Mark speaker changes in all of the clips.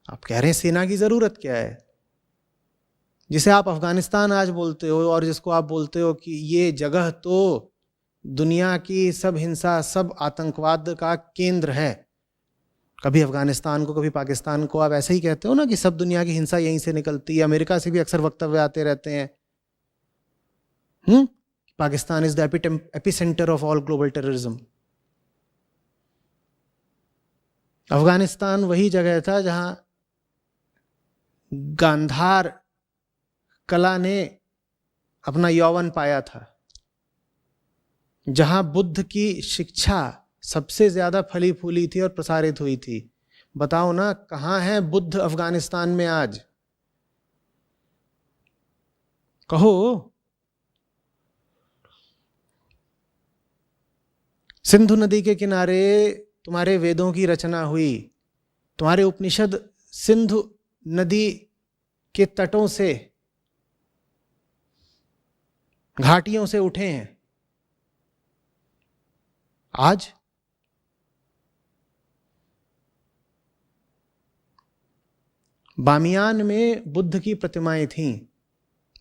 Speaker 1: आप कह रहे हैं सेना की जरूरत क्या है? जिसे आप अफगानिस्तान आज बोलते हो और जिसको आप बोलते हो कि ये जगह तो दुनिया की सब हिंसा, सब आतंकवाद का केंद्र है। कभी अफगानिस्तान को, कभी पाकिस्तान को आप ऐसे ही कहते हो ना कि सब दुनिया की हिंसा यहीं से निकलती है। अमेरिका से भी अक्सर वक्तव्य आते रहते हैं, Pakistan is the epicentre of all global terrorism. Afghanistan वही जगह था जहां गांधार कला ने अपना यौवन पाया था, जहां बुद्ध की शिक्षा सबसे ज्यादा फली फूली थी और प्रसारित हुई थी। बताओ ना, कहां है बुद्ध अफगानिस्तान में आज? कहो। सिंधु नदी के किनारे तुम्हारे वेदों की रचना हुई, तुम्हारे उपनिषद सिंधु नदी के तटों से, घाटियों से उठे हैं। आज बामियान में बुद्ध की प्रतिमाएं थीं।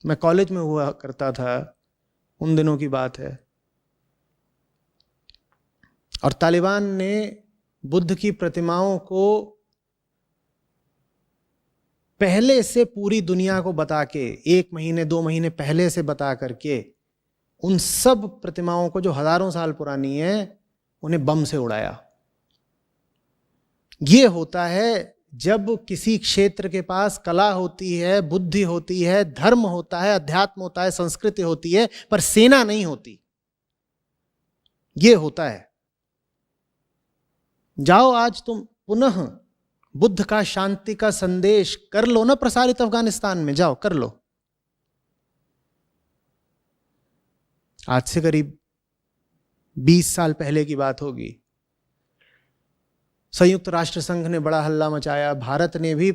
Speaker 1: मैं कॉलेज में हुआ करता था, उन दिनों की बात है। और तालिबान ने बुद्ध की प्रतिमाओं को पहले से पूरी दुनिया को बता के, 1 महीने 2 महीने पहले से बता करके, उन सब प्रतिमाओं को जो हजारों साल पुरानी है, उन्हें बम से उड़ाया। ये होता है जब किसी क्षेत्र के पास कला होती है, बुद्धि होती है, धर्म होता है, अध्यात्म होता है, संस्कृति होती है, पर सेना नहीं होती। ये होता है। जाओ आज तुम पुनः बुद्ध का शांति का संदेश कर लो ना प्रसारित अफगानिस्तान में, जाओ कर लो। आज से करीब 20 साल पहले की बात होगी। संयुक्त राष्ट्र संघ ने बड़ा हल्ला मचाया, भारत ने भी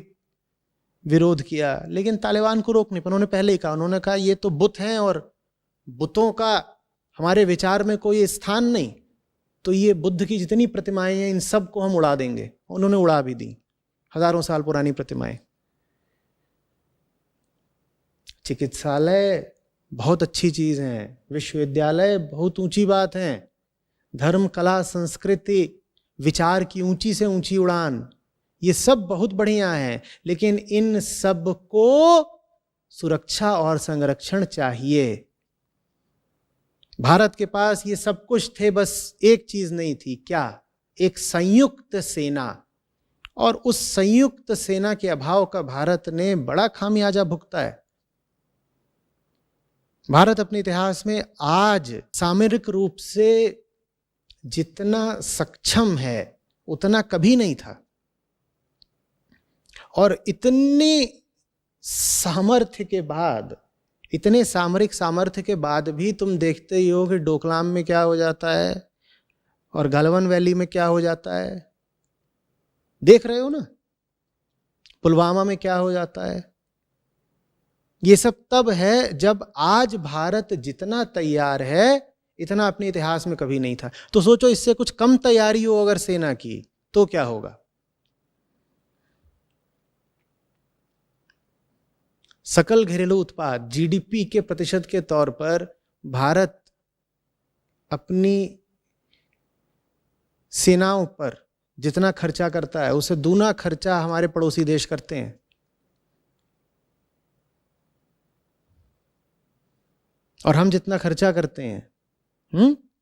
Speaker 1: विरोध किया, लेकिन तालिबान को रोक नहीं पाए। उन्होंने पहले ही कहा, उन्होंने कहा ये तो बुत हैं और बुतों का हमारे विचार में कोई स्थान नहीं, तो ये बुद्ध की जितनी प्रतिमाएं हैं इन सब को हम उड़ा देंगे। उन्होंने उड़ा भी दी, हजारों साल पुरानी प्रतिमाएं। चिकित्सालय बहुत अच्छी चीज है, विश्वविद्यालय बहुत ऊंची बात है, धर्म, कला, संस्कृति, विचार की ऊंची से ऊंची उड़ान, ये सब बहुत बढ़िया है, लेकिन इन सब को सुरक्षा और संरक्षण चाहिए। भारत के पास ये सब कुछ थे, बस एक चीज नहीं थी। क्या? एक संयुक्त सेना। और उस संयुक्त सेना के अभाव का भारत ने बड़ा खामियाजा भुगता है। भारत अपने इतिहास में आज सामरिक रूप से जितना सक्षम है उतना कभी नहीं था। और इतने सामर्थ्य के बाद, इतने सामरिक सामर्थ्य के बाद भी तुम देखते ही हो कि डोकलाम में क्या हो जाता है और गलवान वैली में क्या हो जाता है। देख रहे हो ना, पुलवामा में क्या हो जाता है। ये सब तब है जब आज भारत जितना तैयार है इतना अपने इतिहास में कभी नहीं था। तो सोचो, इससे कुछ कम तैयारी हो अगर सेना की तो क्या होगा। सकल घरेलू उत्पाद, जीडीपी के प्रतिशत के तौर पर भारत अपनी सेनाओं पर जितना खर्चा करता है उससे दूना खर्चा हमारे पड़ोसी देश करते हैं। और हम जितना खर्चा करते हैं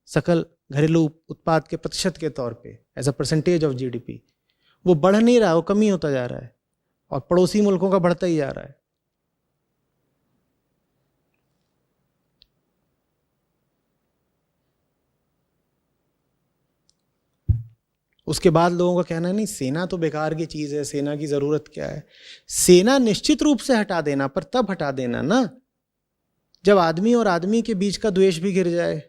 Speaker 1: सकल घरेलू उत्पाद के प्रतिशत के तौर पे, as a percentage of GDP, वो बढ़ नहीं रहा, वो कमी होता जा रहा है। और पड़ोसी मुल्कों का बढ़ता ही जा रहा है। उसके बाद लोगों का कहना है नहीं, सेना तो बेकार की चीज है, सेना की जरूरत क्या है। सेना निश्चित रूप से हटा देना, पर तब हटा देना ना जब आदमी और आदमी के बीच का द्वेष भी गिर जाए,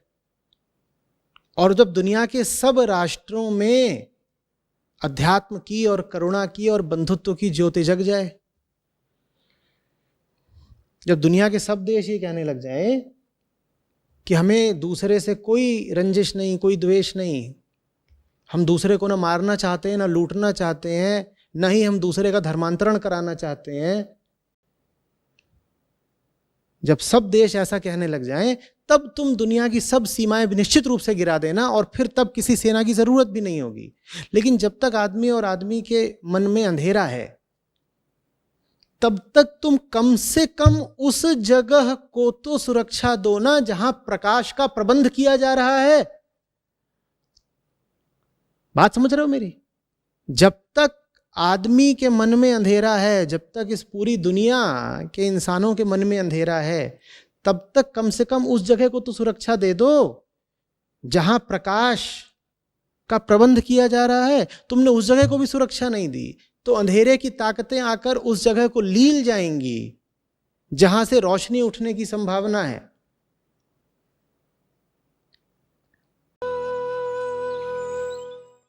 Speaker 1: और जब दुनिया के सब राष्ट्रों में अध्यात्म की और करुणा की और बंधुत्व की ज्योति जग जाए। जब दुनिया के सब देश ये कहने लग जाए कि हमें दूसरे से कोई रंजिश नहीं, कोई द्वेष नहीं, हम दूसरे को ना मारना चाहते हैं, ना लूटना चाहते हैं, न ही हम दूसरे का धर्मांतरण कराना चाहते हैं। जब सब देश ऐसा कहने लग जाएं, तब तुम दुनिया की सब सीमाएं निश्चित रूप से गिरा देना, और फिर तब किसी सेना की जरूरत भी नहीं होगी। लेकिन जब तक आदमी और आदमी के मन में अंधेरा है, तब तक तुम कम से कम उस जगह को तो सुरक्षा दो ना जहां प्रकाश का प्रबंध किया जा रहा है। बात समझ रहे हो मेरी? जब तक आदमी के मन में अंधेरा है, जब तक इस पूरी दुनिया के इंसानों के मन में अंधेरा है, तब तक कम से कम उस जगह को तो सुरक्षा दे दो जहां प्रकाश का प्रबंध किया जा रहा है। तुमने उस जगह को भी सुरक्षा नहीं दी, तो अंधेरे की ताकतें आकर उस जगह को लील जाएंगी जहां से रोशनी उठने की संभावना है।